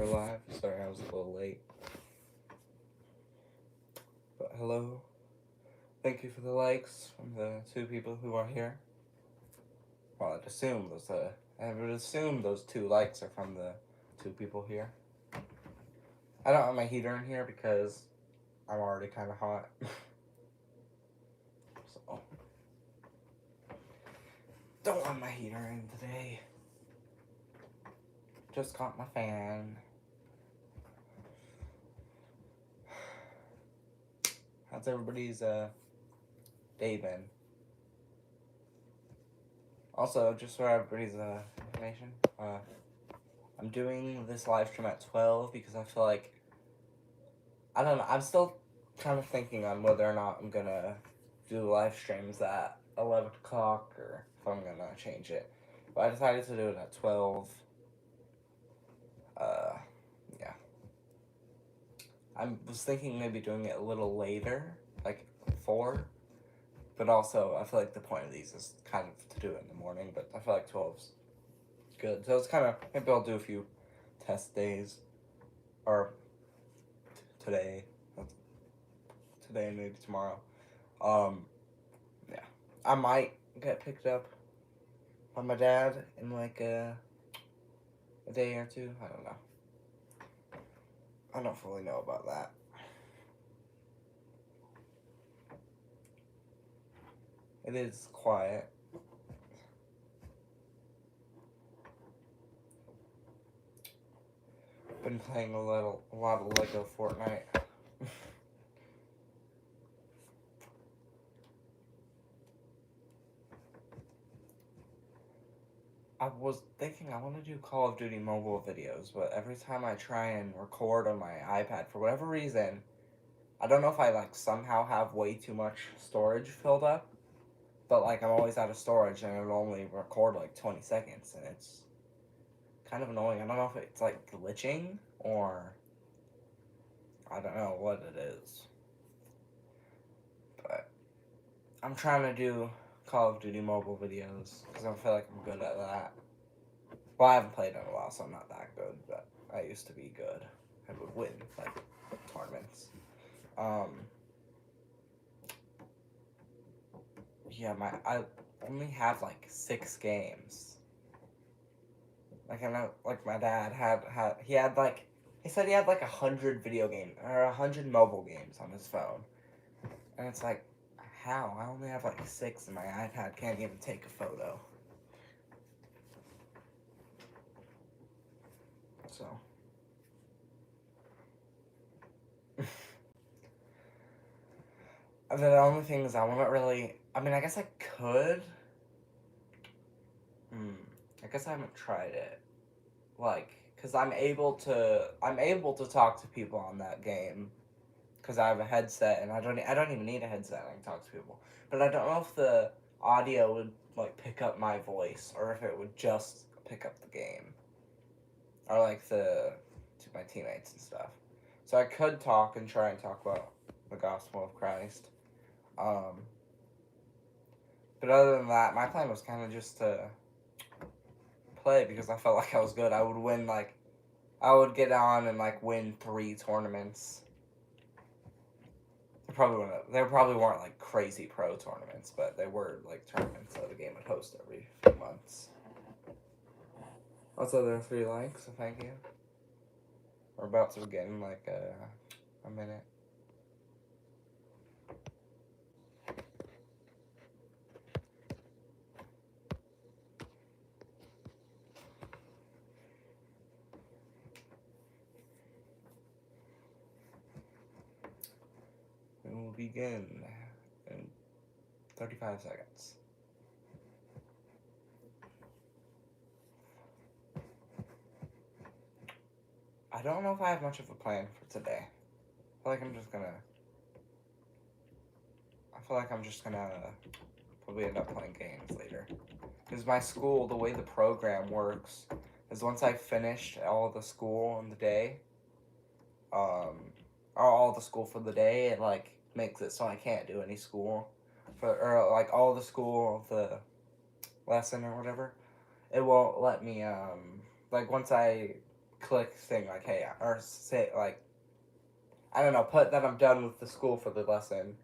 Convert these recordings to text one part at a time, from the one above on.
we're live. Sorry, I was a little late. But hello. Thank you for the likes from the 2 people who are here. Well, I would assume those 2 likes are from the 2 people here. I don't have my heater in here because I'm already kind of hot. So, don't want my heater in today. Just got my fan. How's everybody's day been? Also, just for everybody's information, I'm doing this live stream at 12 because I feel like, I don't know, I'm still kind of thinking on whether or not I'm gonna do live streams at 11 o'clock or if I'm gonna change it. But I decided to do it at 12. Yeah. I was thinking maybe doing it a little later, like 4. But also, I feel like the point of these is kind of to do it in the morning, but I feel like 12's good. So it's kind of, maybe I'll do a few test days, or today, maybe tomorrow. Yeah. I might get picked up by my dad in like a day or 2. I don't know. I don't fully know about that. It is quiet. Been playing a lot of Lego Fortnite. I was thinking I want to do Call of Duty mobile videos, but every time I try and record on my iPad, for whatever reason, I don't know if I like somehow have way too much storage filled up, but like I'm always out of storage and it'll only record like 20 seconds, and it's kind of annoying. I don't know if it's like glitching or I don't know what it is, but I'm trying to do Call of Duty mobile videos because I feel like I'm good at that. Well, I haven't played in a while, so I'm not that good, but I used to be good. I would win, like, tournaments. Yeah, I only have, like, 6 games. Like, I know, like, my dad he had, like, he said he had, like, 100 video games, or 100 mobile games on his phone. And it's like, how? I only have, like, 6, and my iPad can't even take a photo. So. The only thing is I want to really, I mean, I guess I could. I guess I haven't tried it. Like, cause I'm able to talk to people on that game, cause I have a headset, and I don't even need a headset. I can talk to people, but I don't know if the audio would like pick up my voice, or if it would just pick up the game, or like to my teammates and stuff. So I could talk and try and talk about the gospel of Christ. But other than that, my plan was kind of just to play because I felt like I was good. I would win, like, I would get on and, like, win 3 tournaments. They probably weren't, like, crazy pro tournaments, but they were, like, tournaments that the game would host every few months. Also, there are 3 likes, so thank you. We're about to begin, like, a minute. We will begin in 35 seconds. I don't know if I have much of a plan for today. I feel like I'm just gonna probably end up playing games later. Because my school, the way the program works, is once I finished all the school in the day, or all the school for the day, it like makes it so I can't do any school or like all the school of the lesson or whatever. It won't let me like once I click thing like, hey, or say like, I don't know, put that I'm done with the school for the lesson.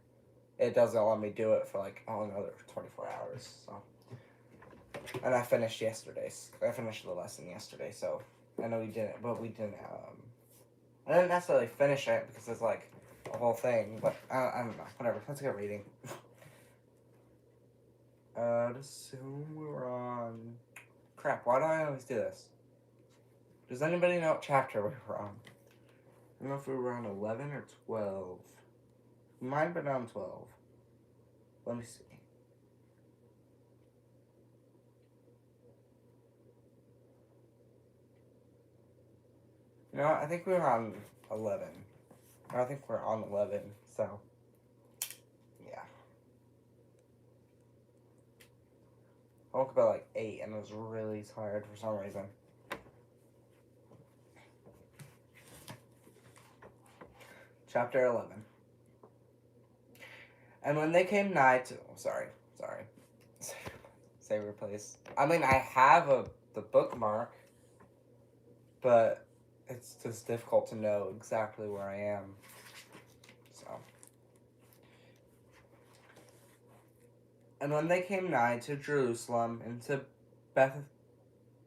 It doesn't let me do it for like another 24 hours. So, and I finished yesterday. I finished the lesson yesterday. So I know we didn't, but we didn't. I didn't necessarily finish it because it's like a whole thing. But I don't know. Whatever. Let's get reading. Assume we're on. Crap. Why do I always do this? Does anybody know what chapter we were on? I don't know if we were on 11 or 12. We might have been on 12. Let me see. You know what? I think we were on 11. I think we're on 11, so. Yeah. I woke up at like 8 and I was really tired for some reason. Chapter 11. And when they came nigh to... Sorry. Save replace. I mean, I have the bookmark, but it's just difficult to know exactly where I am. So. And when they came nigh to Jerusalem and to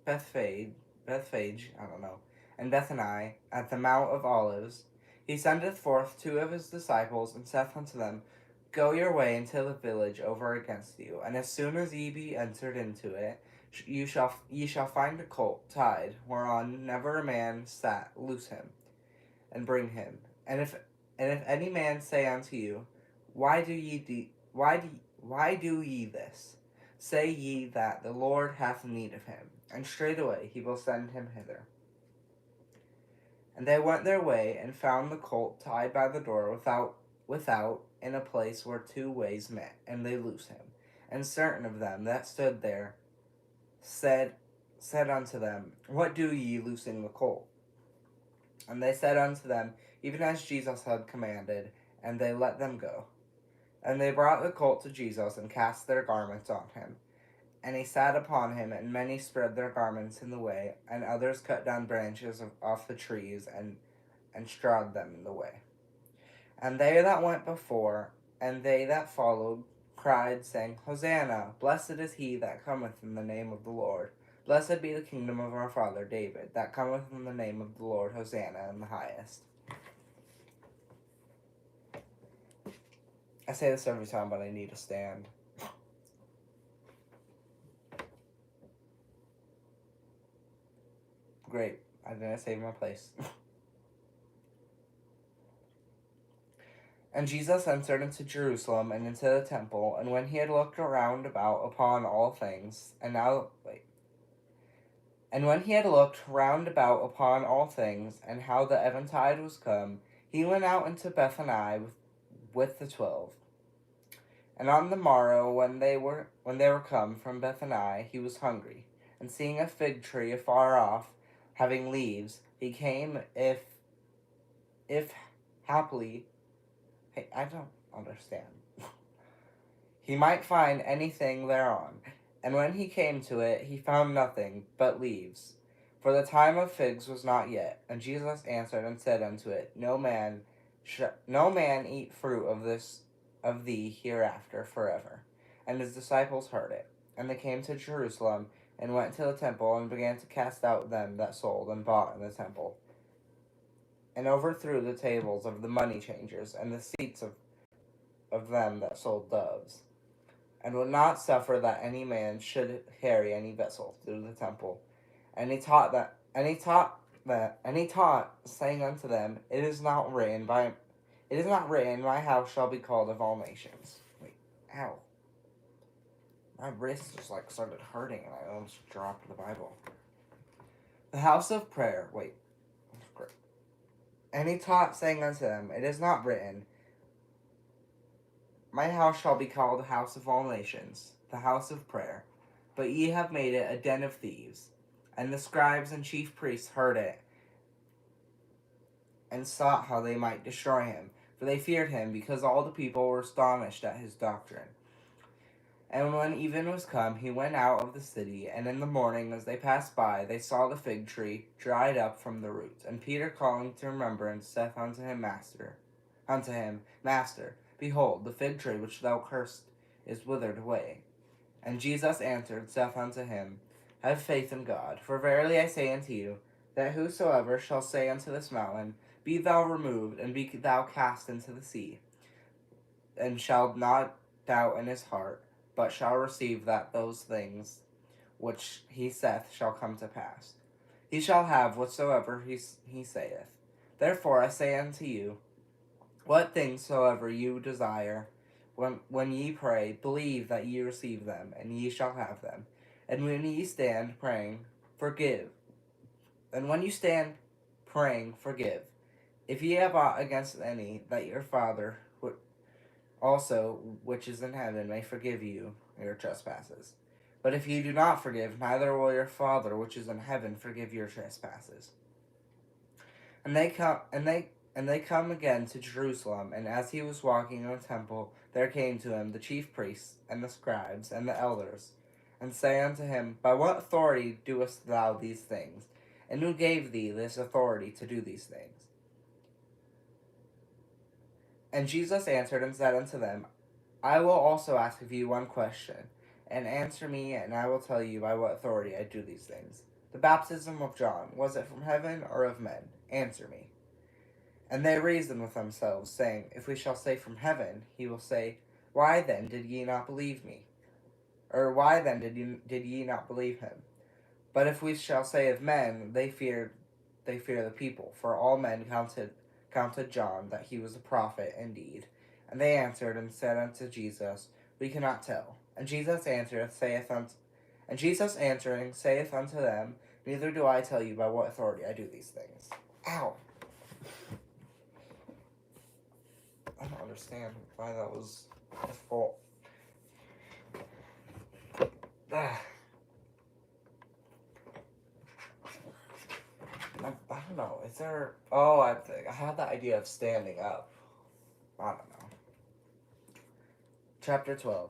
Bethphage, I don't know, and Bethany, at the Mount of Olives, he sendeth forth 2 of his disciples, and saith unto them, Go your way into the village over against you, and as soon as ye be entered into it, ye shall find a colt tied, whereon never a man sat. Loose him, and bring him. And if any man say unto you, Why do ye this? Say ye that the Lord hath need of him, and straightway he will send him hither. And they went their way, and found the colt tied by the door without in a place where 2 ways met, and they loose him. And certain of them that stood there said unto them, What do ye loosing the colt? And they said unto them, Even as Jesus had commanded, and they let them go. And they brought the colt to Jesus, and cast their garments on him. And he sat upon him, and many spread their garments in the way, and others cut down branches off the trees, and strawed them in the way. And they that went before, and they that followed, cried, saying, Hosanna! Blessed is he that cometh in the name of the Lord. Blessed be the kingdom of our father David, that cometh in the name of the Lord. Hosanna in the highest. I say this every time, but I need to stand. Great. I didn't save my place. And Jesus entered into Jerusalem and into the temple, and when he had looked round about upon all things, and when he had looked round about upon all things, and how the eventide was come, he went out into Bethany with the 12. And on the morrow, when they were come from Bethany, he was hungry. And seeing a fig tree afar off, having leaves, he came, if haply, I don't understand, he might find anything thereon. And when he came to it, he found nothing but leaves, for the time of figs was not yet. And Jesus answered and said unto it, No man eat fruit of thee hereafter forever. And his disciples heard it. And they came to Jerusalem, and went to the temple, and began to cast out them that sold and bought in the temple, and overthrew the tables of the money changers, and the seats of them that sold doves, and would not suffer that any man should carry any vessel through the temple. And he taught, saying unto them, It is not written, my house shall be called of all nations. Wait, ow. My wrist just started hurting, and I almost dropped the Bible. The house of prayer. Wait. Great. And he taught, saying unto them, It is not written, My house shall be called a house of all nations, the house of prayer. But ye have made it a den of thieves. And the scribes and chief priests heard it, and sought how they might destroy him. For they feared him, because all the people were astonished at his doctrine. And when even was come, he went out of the city, and in the morning, as they passed by, they saw the fig tree dried up from the roots. And Peter, calling to remembrance, saith unto him, Master, behold, the fig tree which thou cursed is withered away. And Jesus answered, saith unto him, Have faith in God, for verily I say unto you, that whosoever shall say unto this mountain, Be thou removed, and be thou cast into the sea, and shall not doubt in his heart, but shall receive that those things which he saith shall come to pass, he shall have whatsoever he saith. Therefore I say unto you, what things soever you desire, when ye pray, believe that ye receive them, and ye shall have them. And when ye stand praying, forgive. And when you stand praying, forgive. If ye have aught against any, that your Father also which is in heaven may forgive you your trespasses. But if ye do not forgive, neither will your Father which is in heaven forgive your trespasses. And they come again to Jerusalem, and as he was walking in the temple, there came to him the chief priests and the scribes and the elders, and say unto him, By what authority doest thou these things? And who gave thee this authority to do these things? And Jesus answered and said unto them, I will also ask of you one question, and answer me, and I will tell you by what authority I do these things. The baptism of John, was it from heaven or of men? Answer me. And they reasoned with themselves, saying, If we shall say from heaven, he will say, Why then did ye not believe me? Or why then did ye not believe him? But if we shall say of men, they fear the people, for all men counted John that he was a prophet indeed. And they answered and said unto Jesus, We cannot tell. And Jesus answering saith unto them, Neither do I tell you by what authority I do these things. Ow! I don't understand why that was his fault. I don't know. Is there... Oh, I had the idea of standing up. I don't know. Chapter 12.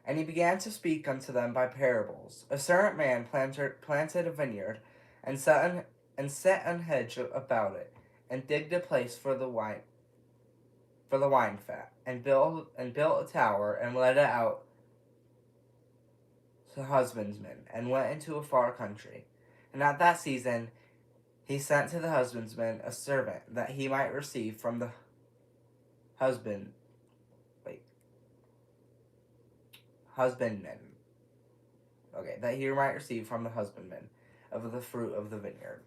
And he began to speak unto them by parables. A certain man planted a vineyard, and set an hedge about it, and digged a place for the wine fat, and built a tower, and let it out to husbandmen, and went into a far country. And at that season he sent to the husbandman a servant, that he might receive from the husbandmen of the fruit of the vineyard.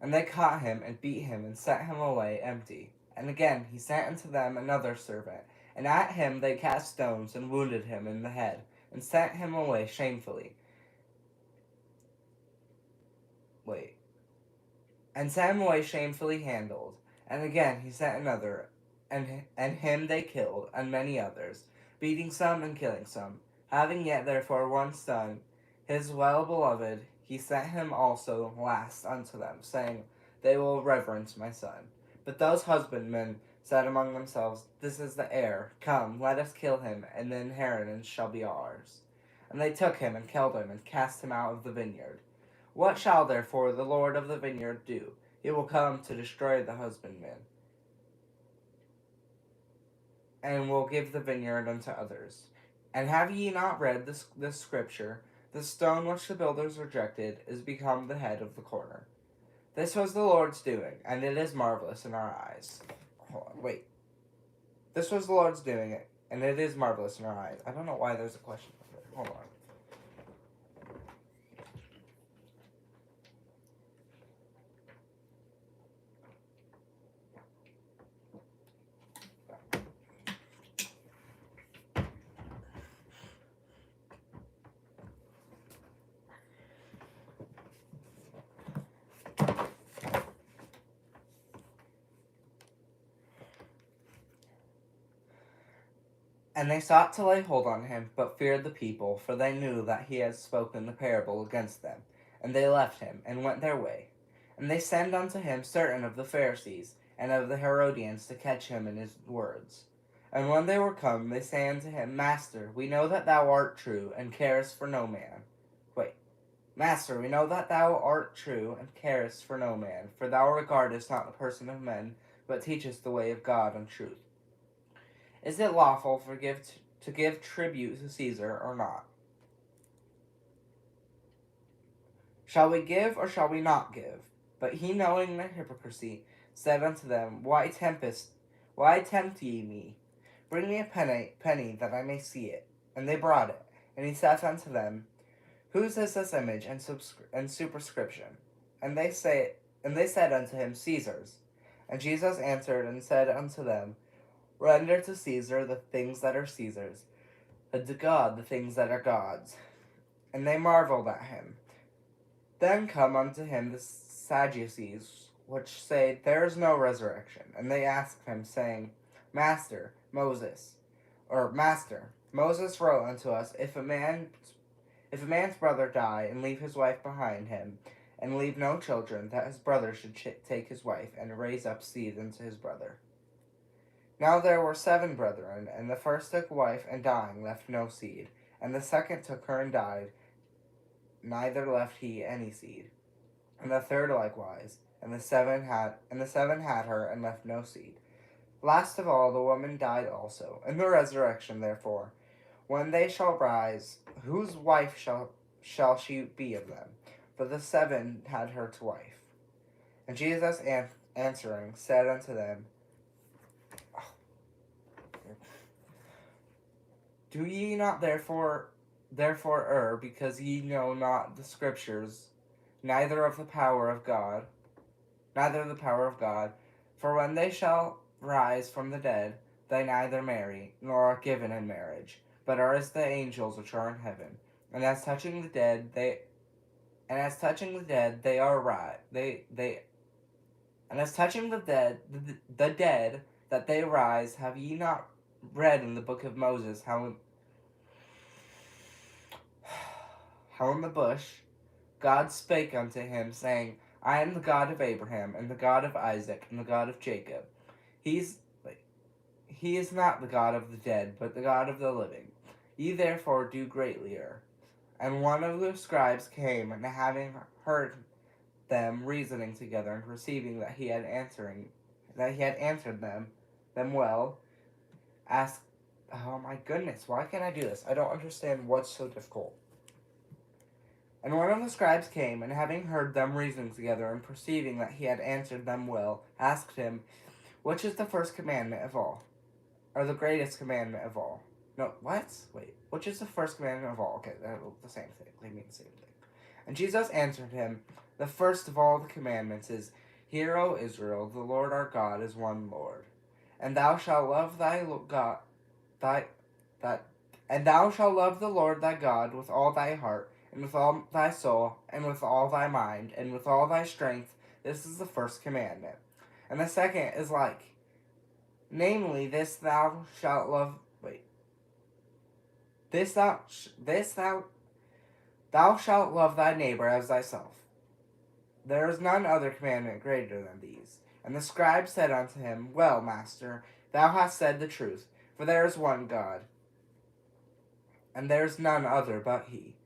And they caught him, and beat him, and sent him away empty. And again he sent unto them another servant, and at him they cast stones, and wounded him in the head, and sent him away shamefully. Handled. And again he sent another, and him they killed, and many others, beating some and killing some. Having yet therefore one son, his well-beloved, he sent him also last unto them, saying, They will reverence my son. But those husbandmen said among themselves, This is the heir. Come, let us kill him, and the inheritance shall be ours. And they took him, and killed him, and cast him out of the vineyard. What shall therefore the Lord of the vineyard do? He will come to destroy the husbandman, and will give the vineyard unto others. And have ye not read this scripture? The stone which the builders rejected is become the head of the corner. This was the Lord's doing, and it is marvelous in our eyes. This was the Lord's doing, and it is marvelous in our eyes. I don't know why there's a question there. Hold on. And they sought to lay hold on him, but feared the people, for they knew that he had spoken the parable against them. And they left him, and went their way. And they send unto him certain of the Pharisees and of the Herodians to catch him in his words. And when they were come, they say unto him, Master, we know that thou art true, and carest for no man. Master, we know that thou art true, and carest for no man, for thou regardest not the person of men, but teachest the way of God in truth. Is it lawful to give tribute to Caesar, or not? Shall we give, or shall we not give? But he, knowing their hypocrisy, said unto them, Why tempt ye me? Bring me a penny, that I may see it. And they brought it. And he saith unto them, Whose is this image and superscription? And they said unto him, Caesar's. And Jesus answered and said unto them, Render to Caesar the things that are Caesar's, and to God the things that are God's. And they marveled at him. Then come unto him the Sadducees, which say, There is no resurrection. And they asked him, saying, Master, Moses wrote unto us, if a man's brother die, and leave his wife behind him, and leave no children, that his brother should take his wife, and raise up seed unto his brother. Now there were 7 brethren, and the first took wife, and dying left no seed. And the second took her and died, neither left he any seed. And the third likewise, and the seven had her, and left no seed. Last of all, the woman died also. In the resurrection, therefore, when they shall rise, whose wife shall she be of them? For the 7 had her to wife. And Jesus answering said unto them, Do ye not therefore err, because ye know not the Scriptures, neither the power of God? For when they shall rise from the dead, they neither marry, nor are given in marriage, but are as the angels which are in heaven. And as touching the dead, they are right. And as touching the dead that they rise, have ye not read in the book of Moses how in the bush God spake unto him, saying, I am the God of Abraham, and the God of Isaac, and the God of Jacob. He is not the God of the dead, but the God of the living. Ye therefore do greatly err. And one of the scribes came, and having heard them reasoning together, and perceiving that he had answered them well, asked, oh my goodness, why can't I do this? I don't understand what's so difficult. And one of the scribes came, and having heard them reasoning together, and perceiving that he had answered them well, asked him, Which is the first commandment of all? Or the greatest commandment of all? No, what? Wait, which is the first commandment of all? Okay, they're the same thing. They mean the same thing. And Jesus answered him, The first of all the commandments is, Hear, O Israel, the Lord our God is one Lord. And thou shalt love and thou shalt love the Lord thy God with all thy heart, and with all thy soul, and with all thy mind, and with all thy strength. This is the first commandment. And the second is like, namely, thou shalt love thy neighbor as thyself. There is none other commandment greater than these. And the scribe said unto him, Well, master, thou hast said the truth, for there is one God, and there is none other but he.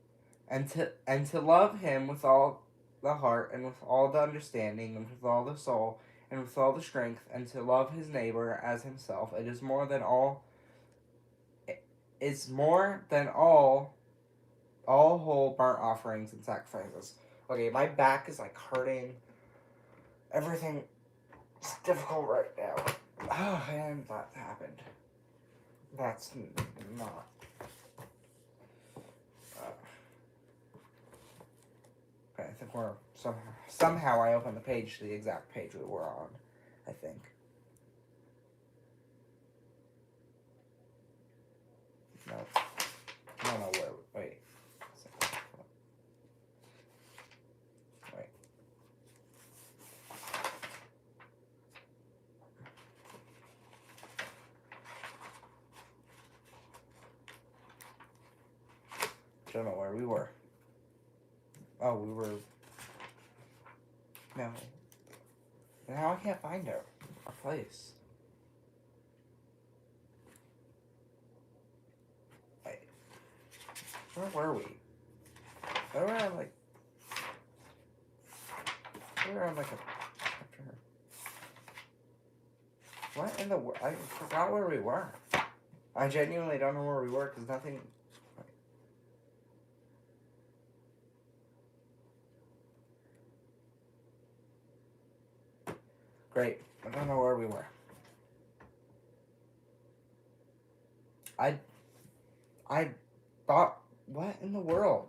And to love him with all the heart, and with all the understanding, and with all the soul, and with all the strength, and to love his neighbor as himself, it is more than all whole burnt offerings and sacrifices. Okay, my back is like hurting. Everything is difficult right now. Oh, and that happened. That's not. Okay, I think we're somehow I opened the page to the exact page we were on, I think. No, wait. Wait. Don't know where we were. Oh, we were. No. Now I can't find our place. Wait. Where were we? We were on like a chapter. What in the world? I forgot where we were. I genuinely don't know where we were because nothing. Great. I don't know where we were. I thought, what in the world?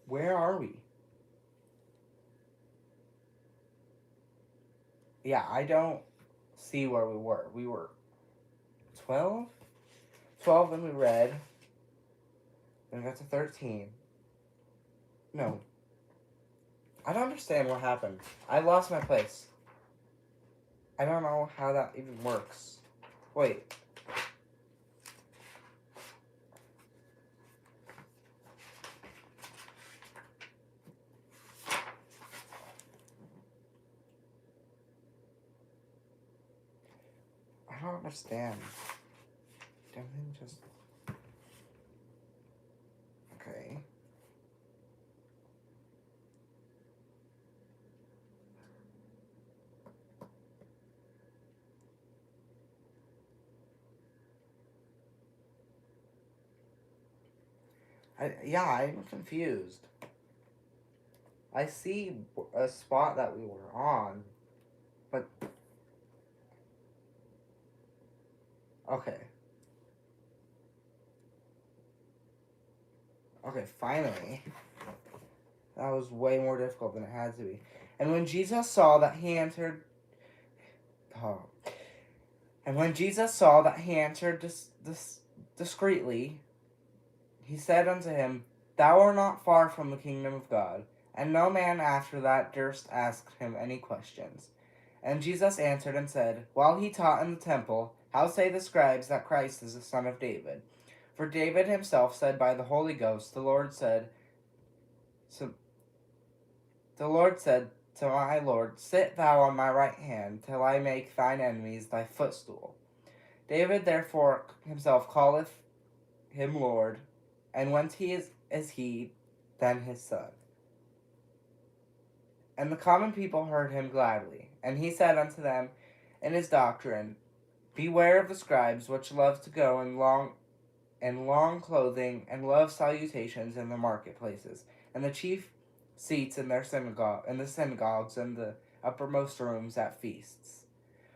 Where are we? Yeah, I don't see where we were. We were 12? 12 when we read. Then we got to 13. No. I don't understand what happened. I lost my place. I don't know how that even works. Wait. I don't understand. Everything just... Okay. I'm confused. I see a spot that we were on, but... Okay. Okay, finally. That was way more difficult than it had to be. And when Jesus saw that he answered... Oh. And when Jesus saw that he answered discreetly, he said unto him, Thou art not far from the kingdom of God. And no man after that durst ask him any questions. And Jesus answered and said, While he taught in the temple, how say the scribes that Christ is the son of David? For David himself said by the Holy Ghost, the Lord said to my Lord, Sit thou on my right hand, till I make thine enemies thy footstool. David therefore himself calleth him Lord, and whence he is he, then his son. And the common people heard him gladly. And he said unto them in his doctrine, Beware of the scribes, which love to go in long clothing, and love salutations in the marketplaces, and the chief seats in the synagogues, and the uppermost rooms at feasts,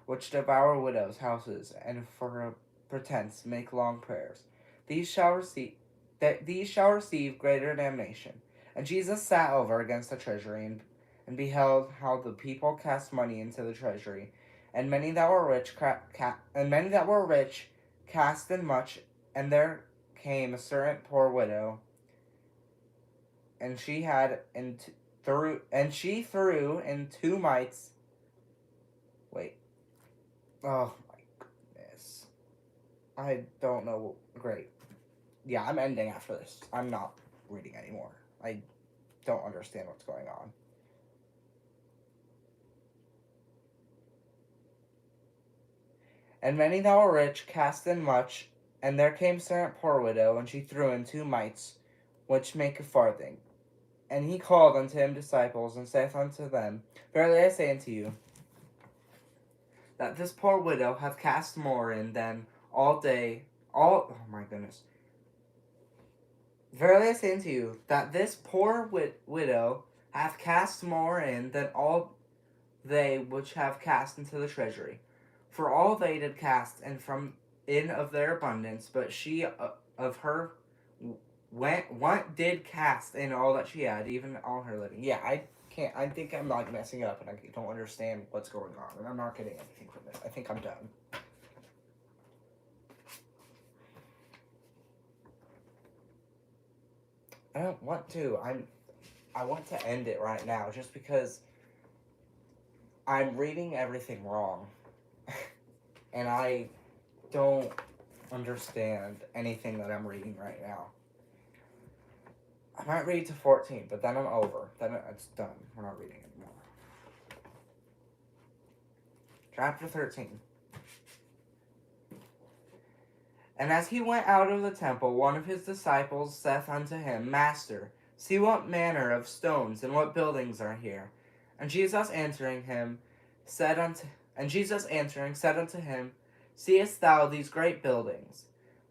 which devour widows' houses, and for a pretense make long prayers. These shall receive greater damnation. And Jesus sat over against the treasury, and beheld how the people cast money into the treasury, and many that were rich cast in much. And there came a certain poor widow, and she threw in 2 mites. Wait. Oh my goodness. I don't know. Great. Yeah, I'm ending after this. I'm not reading anymore. I don't understand what's going on. And many that were rich cast in much, and there came certain poor widow, and she threw in 2 mites, which make a farthing. And he called unto him disciples, and saith unto them, Verily I say unto you, that this poor widow hath cast more in than oh my goodness. Verily I say unto you, that this poor widow hath cast more in than all they which have cast into the treasury. For all they did cast, and from in of their abundance, but she of her did cast in all that she had, even all her living. Yeah, I think I'm like messing up, and I don't understand what's going on, and I'm not getting anything from this. I think I'm done. I don't want to. I want to end it right now, just because I'm reading everything wrong. And I don't understand anything that I'm reading right now. I might read to 14, but then I'm over. Then it's done. We're not reading anymore. Chapter 13. And as he went out of the temple, one of his disciples saith unto him, Master, see what manner of stones and what buildings are here. And Jesus answering said unto him, Seest thou these great buildings?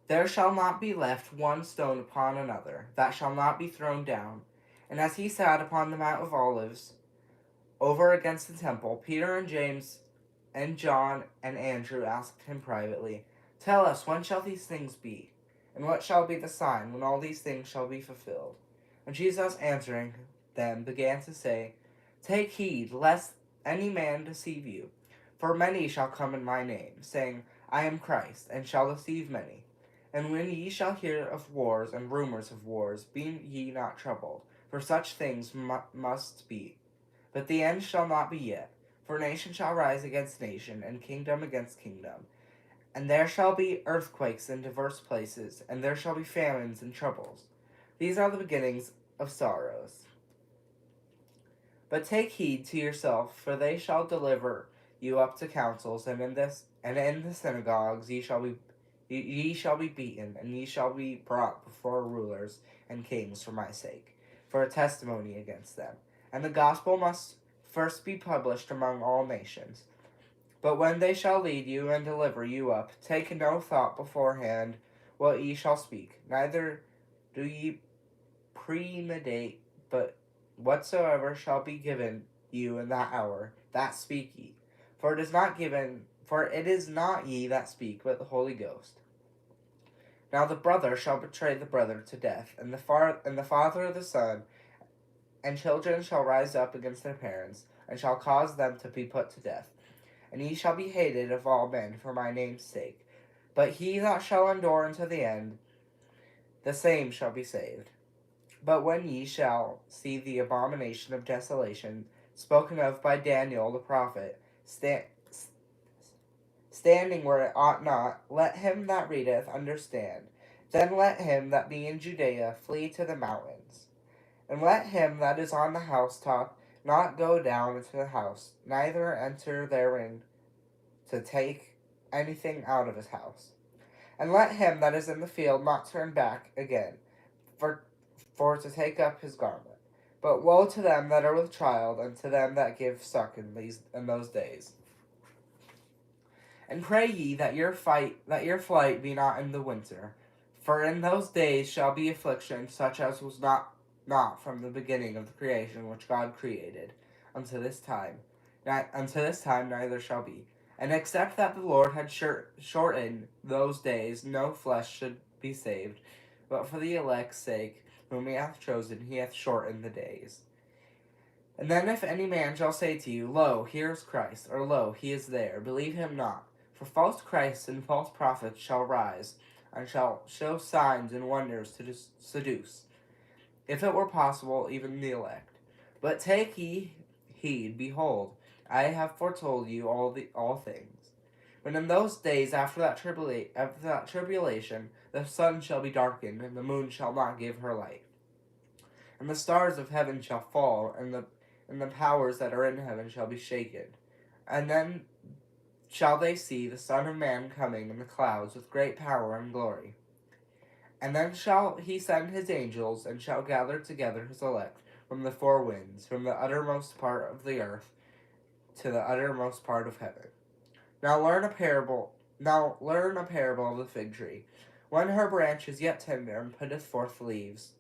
There shall not be left one stone upon another, that shall not be thrown down. And as he sat upon the Mount of Olives, over against the temple, Peter and James and John and Andrew asked him privately, Tell us, when shall these things be? And what shall be the sign when all these things shall be fulfilled? And Jesus answering them began to say, Take heed, lest any man deceive you. For many shall come in my name, saying, I am Christ, and shall deceive many. And when ye shall hear of wars and rumors of wars, be ye not troubled, for such things must be. But the end shall not be yet. For nation shall rise against nation, and kingdom against kingdom. And there shall be earthquakes in divers places, and there shall be famines and troubles. These are the beginnings of sorrows. But take heed to yourself, for they shall deliver you up to councils, and in the synagogues ye shall be beaten, and ye shall be brought before rulers and kings for my sake, for a testimony against them. And the gospel must first be published among all nations. But when they shall lead you and deliver you up, take no thought beforehand what ye shall speak, neither do ye premeditate, but whatsoever shall be given you in that hour, that speak ye. For it is not ye that speak, but the Holy Ghost. Now the brother shall betray the brother to death, and the father the son, and children shall rise up against their parents, and shall cause them to be put to death. And ye shall be hated of all men for my name's sake. But he that shall endure unto the end, the same shall be saved. But when ye shall see the abomination of desolation, spoken of by Daniel the prophet, standing where it ought not, let him that readeth understand. Then let him that be in Judea flee to the mountains. And let him that is on the housetop not go down into the house, neither enter therein to take anything out of his house. And let him that is in the field not turn back again, for to take up his garment. But woe to them that are with child, and to them that give suck in those days. And pray ye that your flight be not in the winter, for in those days shall be affliction such as was not from the beginning of the creation which God created, unto this time neither shall be. And except that the Lord had shortened those days, no flesh should be saved. But for the elect's sake, whom he hath chosen, he hath shortened the days. And then if any man shall say to you, Lo, here is Christ, or Lo, he is there, believe him not. For false Christs and false prophets shall rise, and shall show signs and wonders to seduce, if it were possible, even the elect. But take ye heed, behold, I have foretold you all things. But in those days after that tribulation, the sun shall be darkened, and the moon shall not give her light. And the stars of heaven shall fall, and the powers that are in heaven shall be shaken. And then shall they see the Son of Man coming in the clouds with great power and glory. And then shall he send his angels, and shall gather together his elect from the four winds, from the uttermost part of the earth to the uttermost part of heaven. Now learn a parable of the fig tree. When her branch is yet tender, and putteth forth leaves,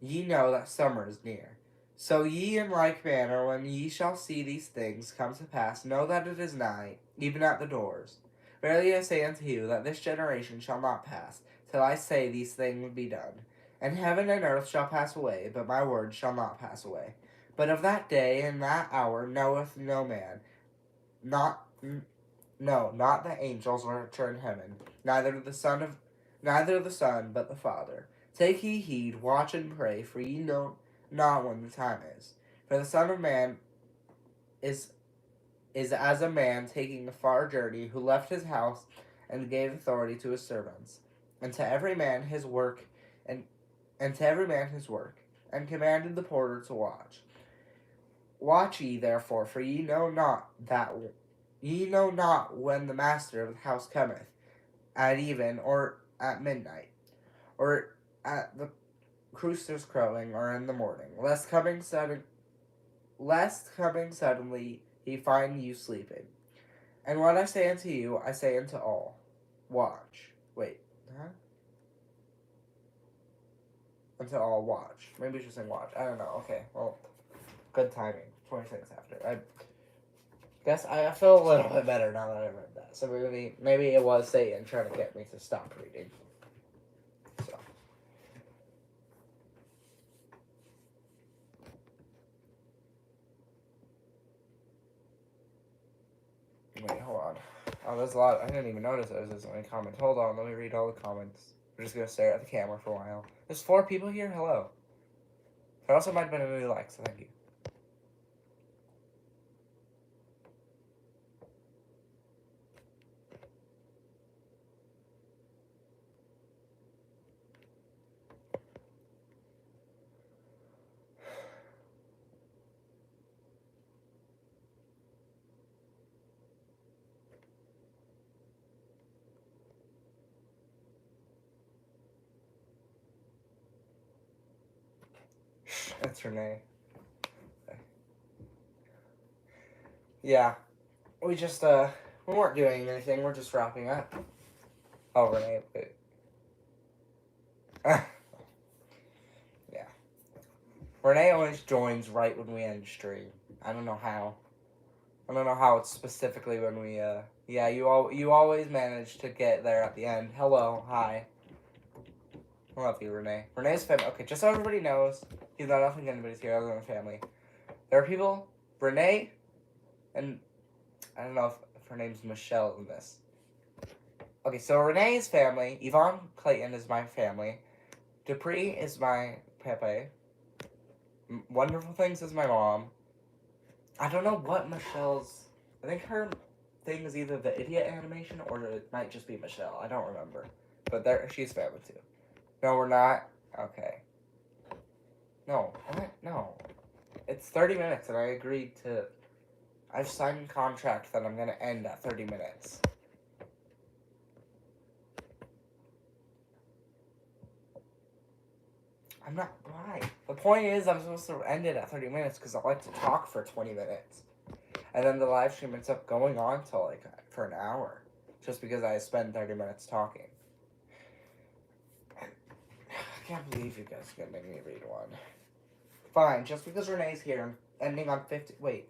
ye know that summer is near. So ye in like manner, when ye shall see these things come to pass, know that it is nigh, even at the doors. Verily I say unto you, that this generation shall not pass, till I say these things be done. And heaven and earth shall pass away, but my word shall not pass away. But of that day and that hour knoweth no man, not the angels which are in heaven, neither the Son, but the Father. Take ye heed, watch and pray, for ye know not when the time is. For the Son of Man is as a man taking a far journey, who left his house and gave authority to his servants, and to every man his work, and commanded the porter to watch. Watch ye therefore, for ye know not that Ye know not when the master of the house cometh, at even, or at midnight, or at the rooster's crowing, or in the morning, lest coming suddenly he find you sleeping. And what I say unto you, I say unto all, watch. Wait, huh? Unto all watch. Maybe we should saying watch. I don't know. Okay, well, good timing. 20 seconds after. I guess I feel a little bit better now that I read that. So maybe it was Satan trying to get me to stop reading. So. Wait, hold on. Oh, there's a lot. I didn't even notice there's this many comments. Hold on, let me read all the comments. We're just gonna stare at the camera for a while. There's 4 people here. Hello. There also might have been a new like, so thank you. That's Renee. Yeah, we just we weren't doing anything. We're just wrapping up. Oh, Renee, wait. Yeah. Renee always joins right when we end stream. I don't know how. I don't know how it's specifically when we yeah, you always manage to get there at the end. Hello, hi. I love you, Renee. Renee's family. Okay, just so everybody knows, he's not nothing anybody's here other than family. There are people, Renee, and I don't know if her name's Michelle in this. Okay, so Renee's family, Yvonne Clayton is my family, Dupree is my Pepe, Wonderful Things is my mom. I don't know what Michelle's. I think her thing is either the idiot animation or it might just be Michelle. I don't remember, but she's family too. No, we're not. Okay. No, what? No. It's 30 minutes, and I agreed to. I've signed a contract that I'm gonna end at 30 minutes. I'm not. Why? The point is, I'm supposed to end it at 30 minutes because I like to talk for 20 minutes. And then the live stream ends up going on till like for an hour. Just because I spend 30 minutes talking. I can't believe you guys are gonna make me read one. Fine, just because Renee's here, I'm ending on 50. Wait.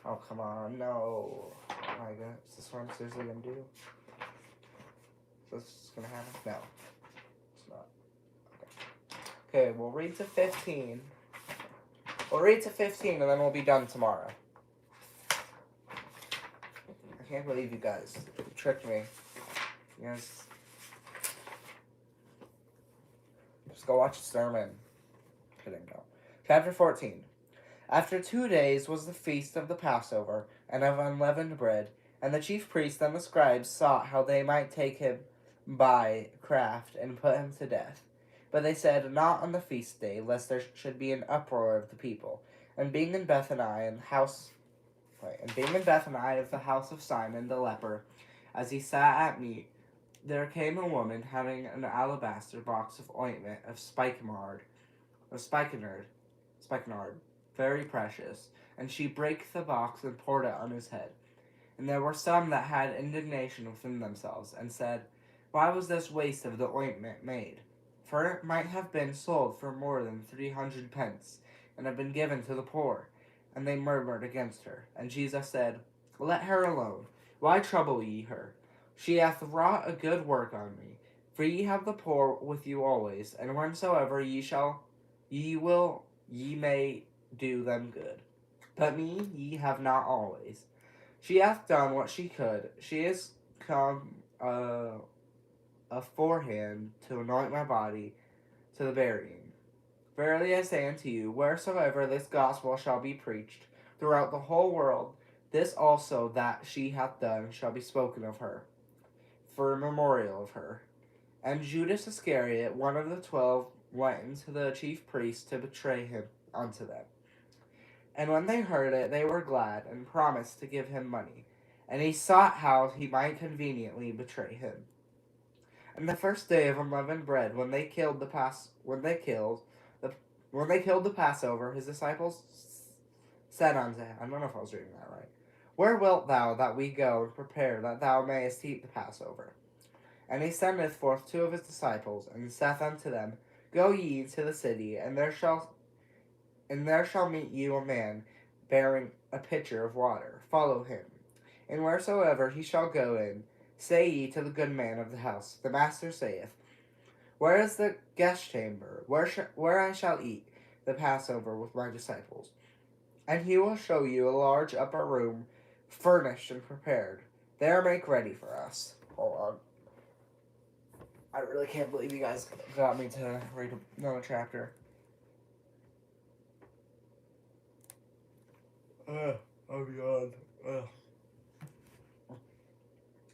Oh, come on, no. Oh my god, is this what I'm seriously gonna do? Is this gonna happen? No. It's not. Okay, we'll read to 15. We'll read to 15 and then we'll be done tomorrow. I can't believe you guys. You tricked me. You guys. Just go watch a sermon. Kidding, no. Chapter 14. After 2 days was the feast of the Passover, and of unleavened bread, and the chief priests and the scribes sought how they might take him by craft and put him to death. But they said, not on the feast day, lest there should be an uproar of the people. And being in Bethany of the house of Simon the leper, as he sat at meat, there came a woman having an alabaster box of ointment of spikenard, very precious, and she brake the box and poured it on his head. And there were some that had indignation within themselves, and said, why was this waste of the ointment made? For it might have been sold for more than 300 pence, and have been given to the poor. And they murmured against her. And Jesus said, let her alone. Why trouble ye her? She hath wrought a good work on me. For ye have the poor with you always, and whensoever ye may do them good. But me ye have not always. She hath done what she could. She is come aforehand to anoint my body to the burying. Verily I say unto you, wheresoever this gospel shall be preached throughout the whole world, this also that she hath done shall be spoken of her, for a memorial of her. And Judas Iscariot, one of the 12, went into the chief priests to betray him unto them. And when they heard it, they were glad, and promised to give him money. and he sought how he might conveniently betray him. And the first day of unleavened bread, when they killed the Passover, his disciples said unto him, I don't know if I was reading that right. Where wilt thou that we go and prepare that thou mayest eat the Passover? And he sendeth forth two of his disciples, and saith unto them, Go ye into the city, and there shall meet you a man bearing a pitcher of water. Follow him. And wheresoever he shall go in, say ye to the good man of the house, The master saith, Where is the guest chamber, where I shall eat the Passover with my disciples? And he will show you a large upper room, furnished and prepared. There make ready for us. Hold on. I really can't believe you guys got me to read another chapter. Oh God. Ugh.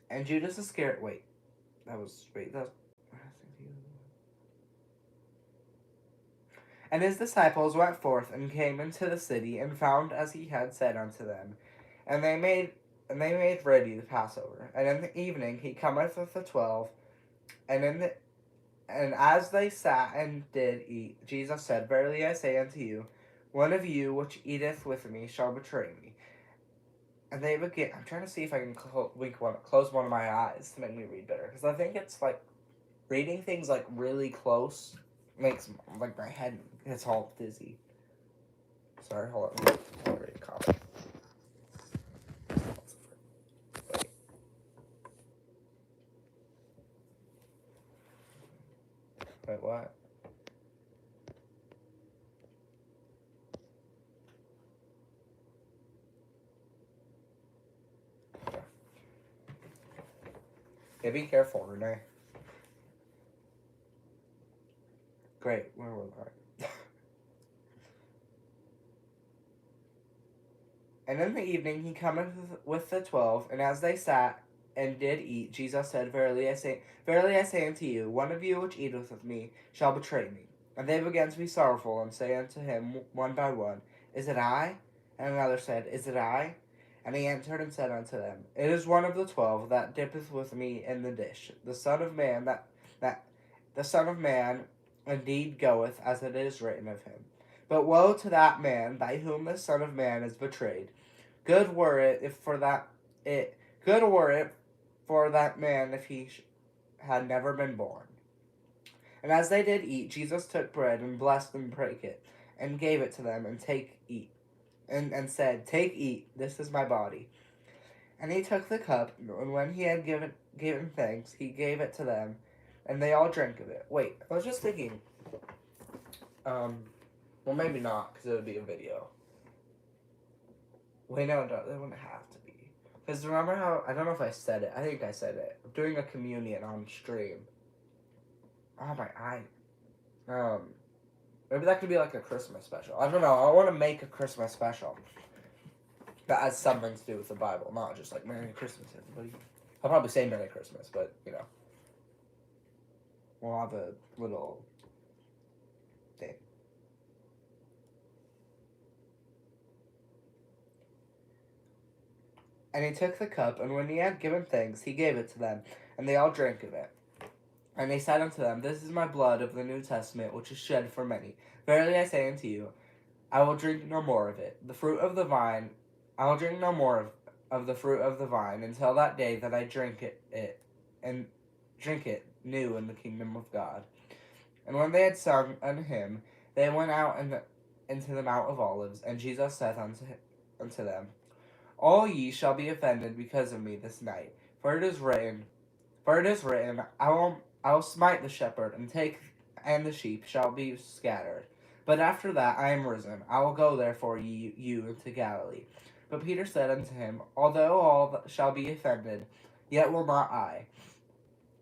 And Judas Iscariot. Wait. And his disciples went forth and came into the city, and found as he had said unto them. And they made ready the Passover. And in the evening he cometh with the 12, and as they sat and did eat, Jesus said, Verily I say unto you, one of you which eateth with me shall betray me. And they begin. I'm trying to see if I can close one of my eyes to make me read better, because I think it's like reading things like really close makes like my head gets all dizzy. Sorry, hold on. I'll read a comic. Wait, what? Yeah, be careful, Renee. Great, where was I? And in the evening he cometh with the 12, and as they sat and did eat, Jesus said, Verily I say unto you, one of you which eateth with me shall betray me. And they began to be sorrowful, and say unto him one by one, Is it I? And another said, Is it I? And he answered and said unto them, It is one of the 12 that dippeth with me in the dish. The Son of Man the Son of Man indeed goeth as it is written of him. But woe to that man by whom the Son of Man is betrayed. Good were it for that man if he had never been born. And as they did eat, Jesus took bread and blessed and brake it, and gave it to them, and said, Take, eat, this is my body. And he took the cup, and when he had given thanks, he gave it to them, and they all drank of it. Wait, I was just thinking, well, maybe not, because it would be a video. Wait, no, it wouldn't have to be. Because remember how, I don't know if I said it, I think I said it, I'm doing a communion on stream. Oh, my eye. Maybe that could be like a Christmas special. I don't know, I want to make a Christmas special that has something to do with the Bible, not just like Merry Christmas, everybody. I'll probably say Merry Christmas, but, you know. We'll have a little thing. And he took the cup, and when he had given thanks, he gave it to them, and they all drank of it. And he said unto them, This is my blood of the New Testament, which is shed for many. Verily I say unto you, I will drink no more of it. I will drink no more of the fruit of the vine, until that day that I drink it new in the kingdom of God. And when they had sung an hymn, they went out into the Mount of Olives, and Jesus saith unto them, All ye shall be offended because of me this night. For it is written, I will smite the shepherd, and the sheep shall be scattered. But after that I am risen, I will go therefore you into Galilee. But Peter said unto him, Although all shall be offended, yet will not I.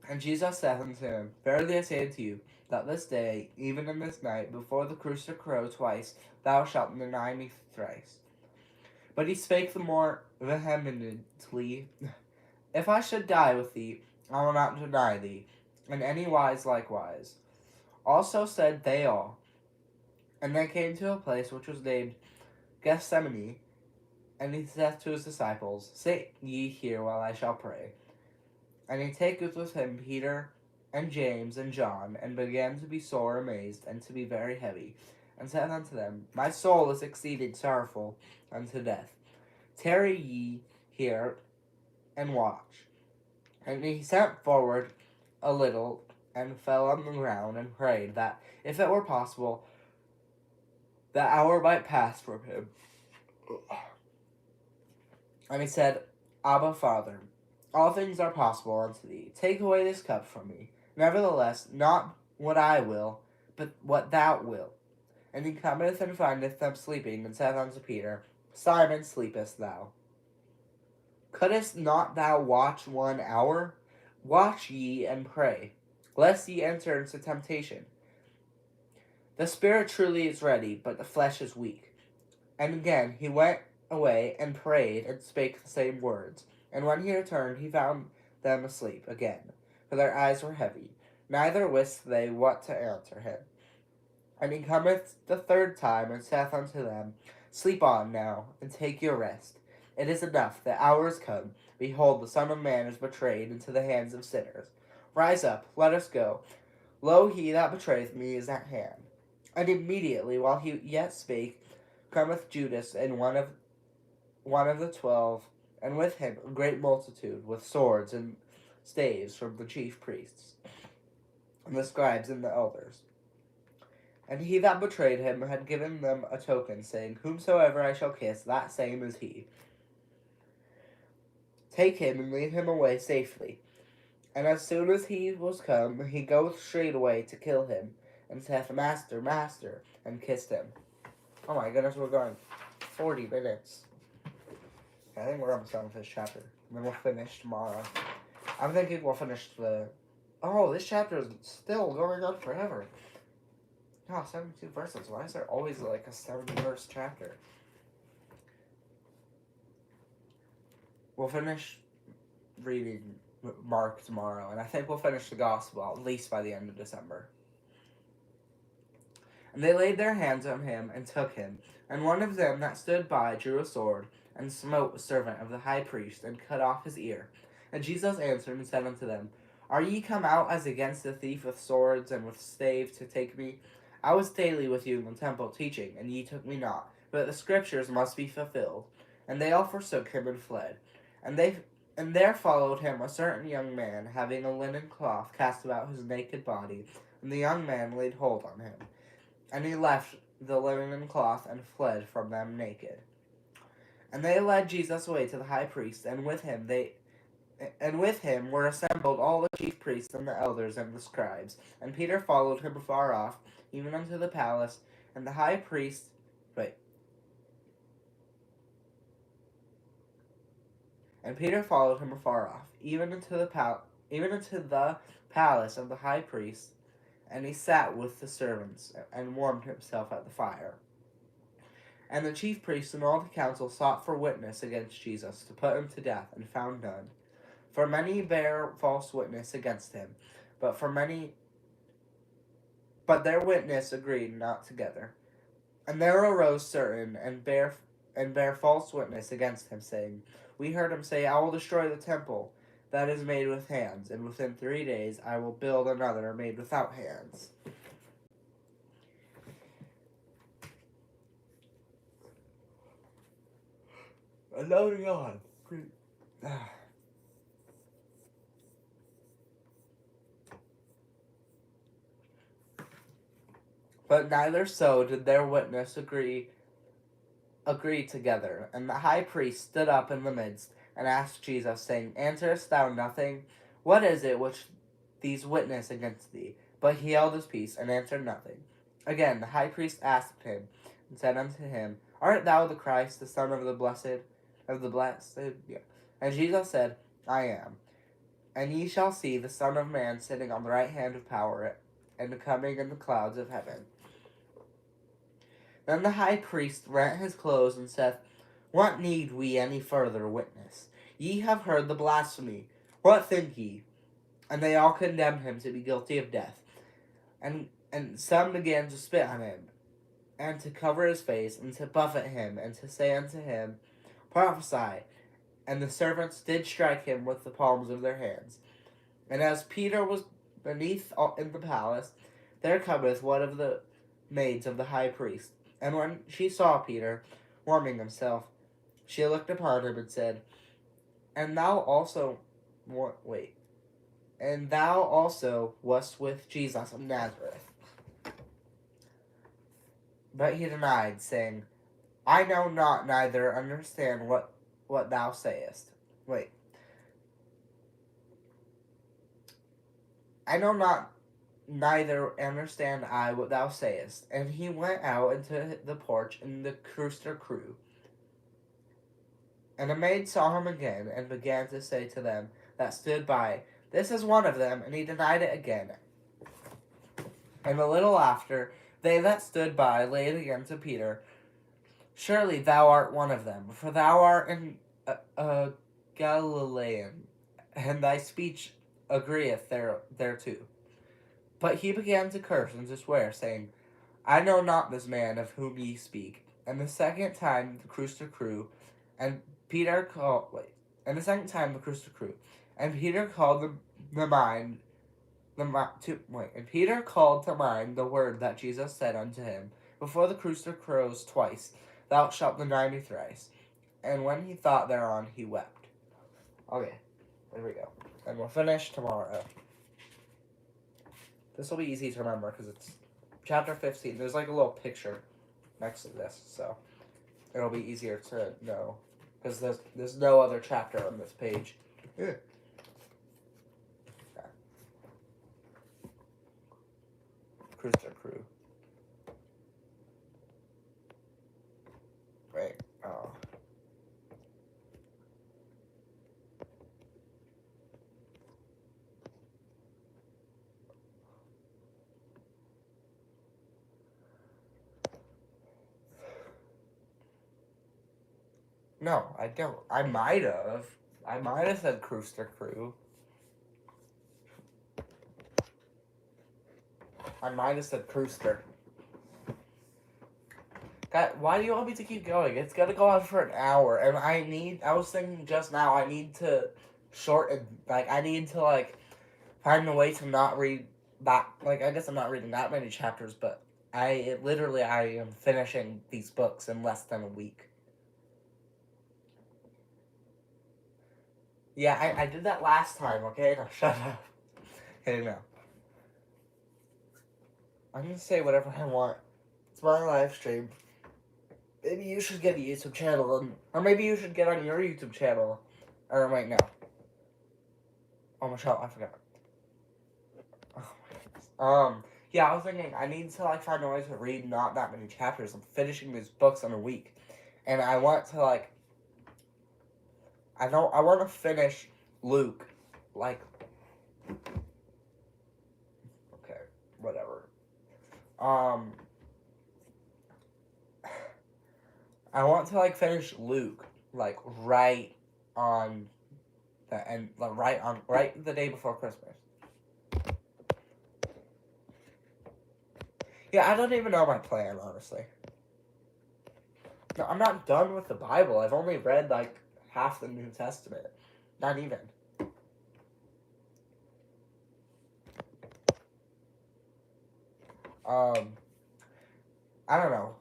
And Jesus saith unto him, Verily I say unto you, that this day, even in this night, before the rooster crow twice, thou shalt deny me thrice. But he spake the more vehemently, If I should die with thee, I will not deny thee. In any wise likewise. Also said they all. And they came to a place which was named Gethsemane, And he saith to his disciples, Sit ye here while I shall pray. And he taketh with him Peter and James and John, and began to be sore amazed, and to be very heavy, and said unto them, My soul is exceeding sorrowful unto death. Tarry ye here, and watch. And he sent forward a little, and fell on the ground, and prayed that, if it were possible, the hour might pass from him. And he said, Abba, Father, all things are possible unto thee. Take away this cup from me. Nevertheless, not what I will, but what thou wilt. And he cometh and findeth them sleeping, and saith unto Peter, Simon, sleepest thou? Couldest not thou watch 1 hour? Watch ye and pray, lest ye enter into temptation. The spirit truly is ready, but the flesh is weak. And again he went away and prayed, and spake the same words. And when he returned, he found them asleep again, for their eyes were heavy, neither wist they what to answer him. And he cometh the third time, and saith unto them, Sleep on now, and take your rest. It is enough, the hour is come. Behold, the Son of Man is betrayed into the hands of sinners. Rise up, let us go. Lo, he that betrayeth me is at hand. And immediately, while he yet spake, cometh Judas, and one of the 12, and with him a great multitude, with swords and staves from the chief priests, and the scribes and the elders. And he that betrayed him had given them a token, saying, Whomsoever I shall kiss, that same is he. Take him, and lead him away safely. And as soon as he was come, he goeth straightway to kill him, and saith, Master, Master, and kissed him. Oh my goodness, we're going 40 minutes. I think we're almost done with this chapter. And then we'll finish tomorrow. I'm thinking we'll finish this chapter is still going on forever. Oh, 72 verses. Why is there always like a 7-verse chapter? We'll finish reading Mark tomorrow, and I think we'll finish the Gospel at least by the end of December. And they laid their hands on him, and took him. And one of them that stood by drew a sword, and smote a servant of the high priest, and cut off his ear. And Jesus answered and said unto them, Are ye come out as against a thief with swords and with staves to take me? I was daily with you in the temple teaching, and ye took me not. But the scriptures must be fulfilled. And they all forsook him and fled. And there followed him a certain young man, having a linen cloth cast about his naked body. And the young man laid hold on him. And he left the linen cloth, and fled from them naked. And they led Jesus away to the high priest, and with him were assembled all the chief priests and the elders and the scribes. And Peter followed him afar off, even unto the palace. And the high priest, And Peter followed him afar off, even into the palace of the high priest. And he sat with the servants, and warmed himself at the fire. And the chief priests and all the council sought for witness against Jesus, to put him to death, and found none. For many bare false witness against him, but their witness agreed not together. And there arose certain, and bare false witness against him, saying, We heard him say, I will destroy the temple that is made with hands, and within 3 days I will build another made without hands. Loading on. But neither so did their witness agree together. And the high priest stood up in the midst, and asked Jesus, saying, Answerest thou nothing? What is it which these witness against thee? But he held his peace, and answered nothing. Again the high priest asked him, and said unto him, Art thou the Christ, the Son of the blessed? Yeah. And Jesus said, I am. And ye shall see the Son of Man sitting on the right hand of power, and coming in the clouds of heaven. Then the high priest rent his clothes, and said, What need we any further witness? Ye have heard the blasphemy. What think ye? And they all condemned him to be guilty of death. And some began to spit on him, and to cover his face, and to buffet him, and to say unto him, prophesy. And the servants did strike him with the palms of their hands. And as Peter was beneath in the palace, there cometh one of the maids of the high priest. And when she saw Peter warming himself, she looked upon him and said, And thou also, wait, and thou also wast with Jesus of Nazareth. But he denied, saying, I know not, neither understand what thou sayest. Wait. I know not, neither understand I what thou sayest. And he went out into the porch in the rooster crew. And a maid saw him again, and began to say to them that stood by, This is one of them. And he denied it again. And a little after, they that stood by laid again to Peter, Surely thou art one of them, for thou art a Galilean, and thy speech agreeth thereto. But he began to curse and to swear, saying, I know not this man of whom ye speak. And the second time the rooster crew, and Peter called. And the second time the rooster crew, and Peter called the mind. And Peter called to mind the word that Jesus said unto him, Before the rooster crows twice, thou shalt deny me thrice. And when he thought thereon, he wept. Okay, there we go. And we'll finish tomorrow. This will be easy to remember because it's chapter 15. There's like a little picture next to this, so it'll be easier to know because there's no other chapter on this page. Yeah. Rooster crew. Wait. Oh. No, I don't. I might have. Said Rooster Crew. I might have said Rooster. God, why do you want me to keep going? It's gonna go on for an hour, and I was thinking just now, I need to shorten, I need to, find a way to not read that, I guess I'm not reading that many chapters, but I am finishing these books in less than a week. Yeah, I did that last time, okay? Now shut up. Okay, no. I'm gonna say whatever I want. It's my live stream. Maybe you should get a YouTube channel, or maybe you should get on your YouTube channel. Or wait, no. Oh, Michelle, I forgot. Oh my goodness. Yeah, I was thinking I need to find a way to read not that many chapters. I'm finishing these books in a week, and I want to I want to finish Luke, okay, whatever. I want to finish Luke right on the end, right the day before Christmas. Yeah, I don't even know my plan, honestly. No, I'm not done with the Bible. I've only read half the New Testament. Not even. I don't know.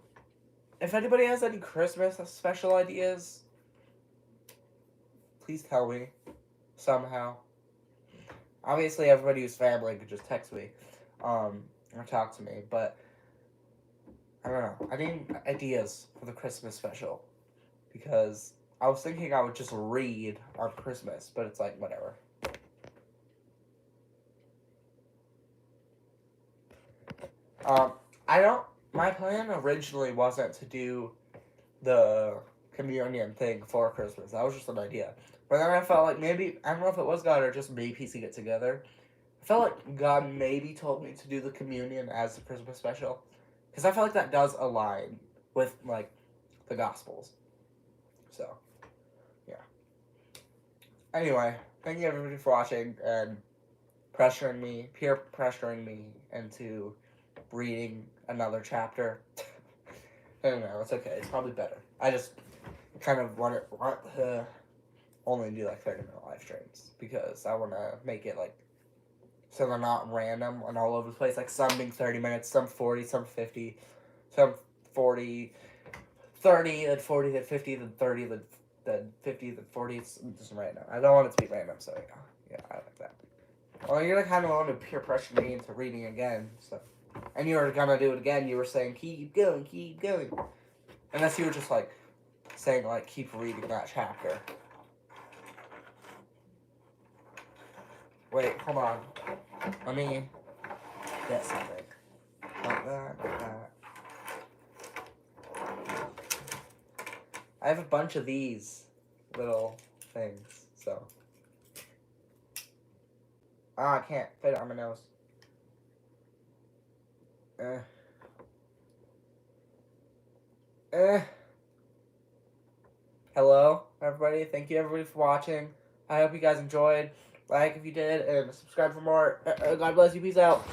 If anybody has any Christmas special ideas, please tell me somehow. Obviously, everybody who's family could just text me, or talk to me. But I don't know. I need ideas for the Christmas special because I was thinking I would just read on Christmas, but it's whatever. My plan originally wasn't to do the communion thing for Christmas. That was just an idea. But then I felt like maybe, I don't know if it was God or just me piecing it together. I felt like God maybe told me to do the communion as the Christmas special. Because I feel like that does align with, the Gospels. So, yeah. Anyway, thank you everybody for watching and peer pressuring me into reading another chapter. I don't know, it's okay. It's probably better. kind of want to only do like 30-minute live streams because I want to make it like so they're not random and all over the place. Like some being 30 minutes, some 40, some 50, some 40, 30, then 40, then 50, then 30, then 50, then 40. It's just random. I don't want it to be random, so yeah, I like that. Well, you're kind of want to peer pressure me into reading again, so. And you were gonna do it again. You were saying, keep going, keep going. Unless you were just like saying, like, keep reading that chapter. Wait, hold on. Let me get something. Like that, like that. I have a bunch of these little things, so. I can't fit it on my nose. Hello, everybody. Thank you, everybody, for watching. I hope you guys enjoyed. Like if you did, and subscribe for more. God bless you. Peace out.